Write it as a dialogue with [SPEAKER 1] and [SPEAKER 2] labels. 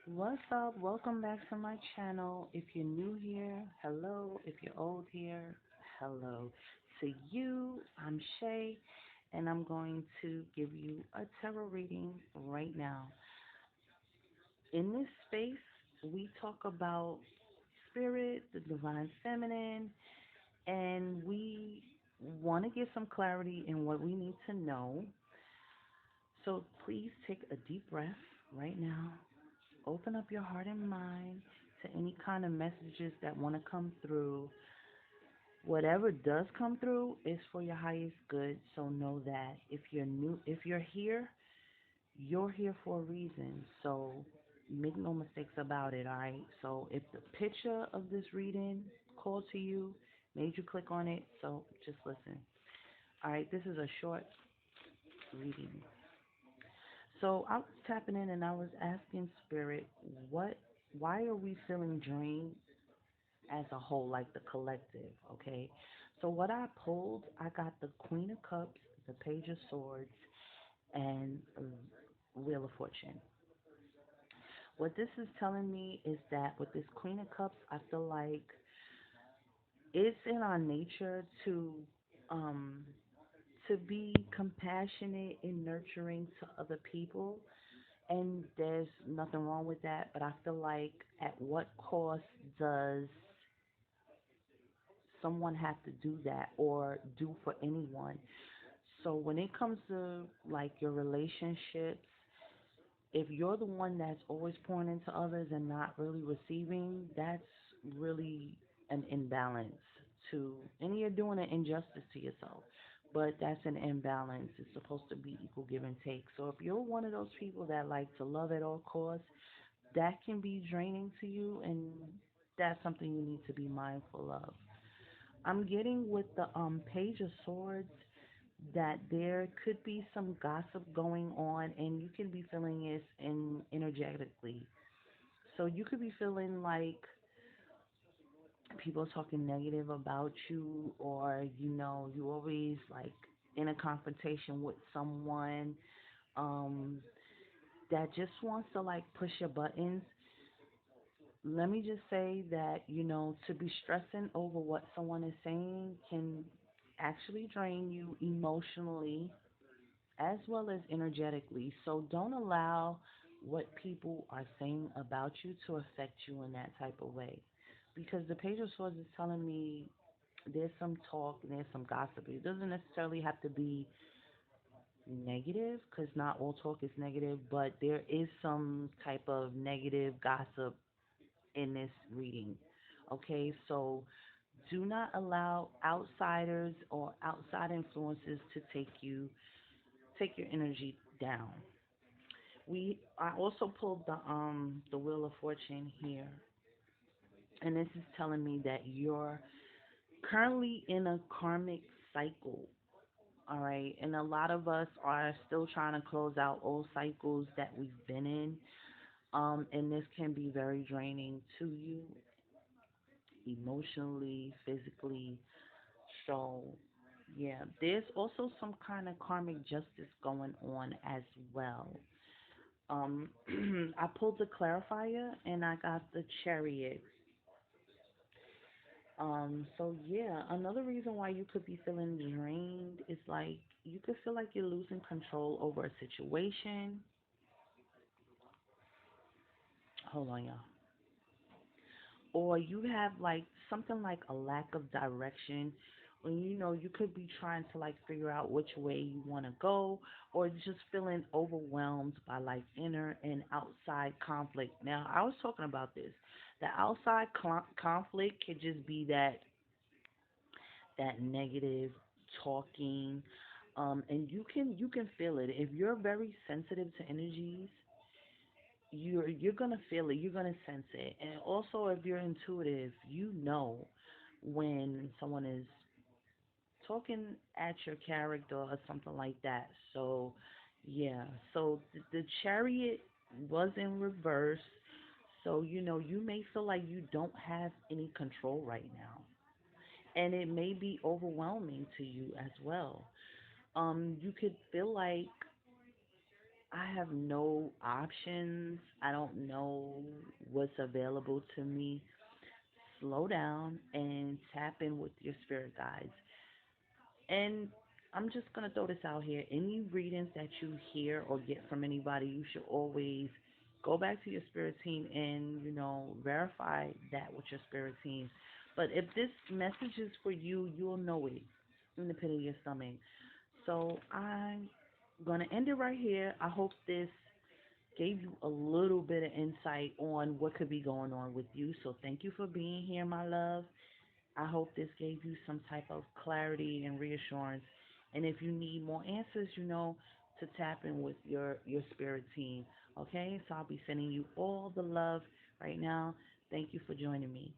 [SPEAKER 1] What's up? Welcome back to my channel. If you're new here, hello. If you're old here, hello. To you, I'm Shay, and I'm going to give you a tarot reading right now. In this space, we talk about spirit, the divine feminine, and we want to get some clarity in what we need to know. So please take a deep breath right now. Open up your heart and mind to any kind of messages that want to come through. Whatever does come through is for your highest good. So know that if you're here, you're here for a reason. So make no mistakes about it, all right? So if the picture of this reading called to you, made you click on it, so just listen. All right, this is a short reading. So I was tapping in and I was asking Spirit, what why are we feeling drained as a whole, like the collective, okay? So what I pulled, I got the Queen of Cups, the Page of Swords, and Wheel of Fortune. What this is telling me is that with this Queen of Cups, I feel like it's in our nature um to be compassionate and nurturing to other people, and there's nothing wrong with that, but I feel like at what cost does someone have to do that or do for anyone? So when it comes to like your relationships, if you're the one that's always pouring into others and not really receiving, that's really an imbalance to, and you're doing an injustice to yourself. But that's an imbalance. It's supposed to be equal give and take. So if you're one of those people that like to love at all costs, that can be draining to you, and that's something you need to be mindful of. I'm getting with the Page of Swords that there could be some gossip going on, and you can be feeling this energetically. So you could be feeling like people talking negative about you, or you always like in a confrontation with someone um that just wants to like push your buttons. Let me just say that, to be stressing over what someone is saying can actually drain you emotionally as well as energetically. So don't allow what people are saying about you to affect you in that type of way. Because the Page of Swords is telling me there's some talk, there's some gossip. It doesn't necessarily have to be negative, because not all talk is negative, but there is some type of negative gossip in this reading. Okay, so do not allow outsiders or outside influences to take your energy down. I also pulled the Wheel of Fortune here, and this is telling me that you're currently in a karmic cycle. All right, and a lot of us are still trying to close out old cycles that we've been in. And this can be very draining to you emotionally, physically. So, yeah, there's also some kind of karmic justice going on as well. Um, I pulled the clarifier and I got the chariot. So yeah, another reason why you could be feeling drained is like you could feel like you're losing control over a situation. Hold on, y'all. Or you have like something like a lack of direction, or you could be trying to like figure out which way you want to go, or just feeling overwhelmed by like inner and outside conflict. Now I was talking about this. The outside conflict could just be that negative talking, and you can feel it if you're very sensitive to energies. You're gonna feel it. You're gonna sense it. And also, if you're intuitive, you know when someone is talking at your character or something like that. So, yeah. So the chariot was in reverse. So you may feel like you don't have any control right now, and it may be overwhelming to you as well. You could feel like I have no options. I don't know what's available to me. Slow down and tap in with your spirit guides. And I'm just going to throw this out here. Any readings that you hear or get from anybody, you should always go back to your spirit team and, verify that with your spirit team. But if this message is for you, you'll know it in the pit of your stomach. So I'm going to end it right here. I hope this gave you a little bit of insight on what could be going on with you. So thank you for being here, my love. I hope this gave you some type of clarity and reassurance. And if you need more answers, to tap in with your spirit team. Okay? So I'll be sending you all the love right now. Thank you for joining me.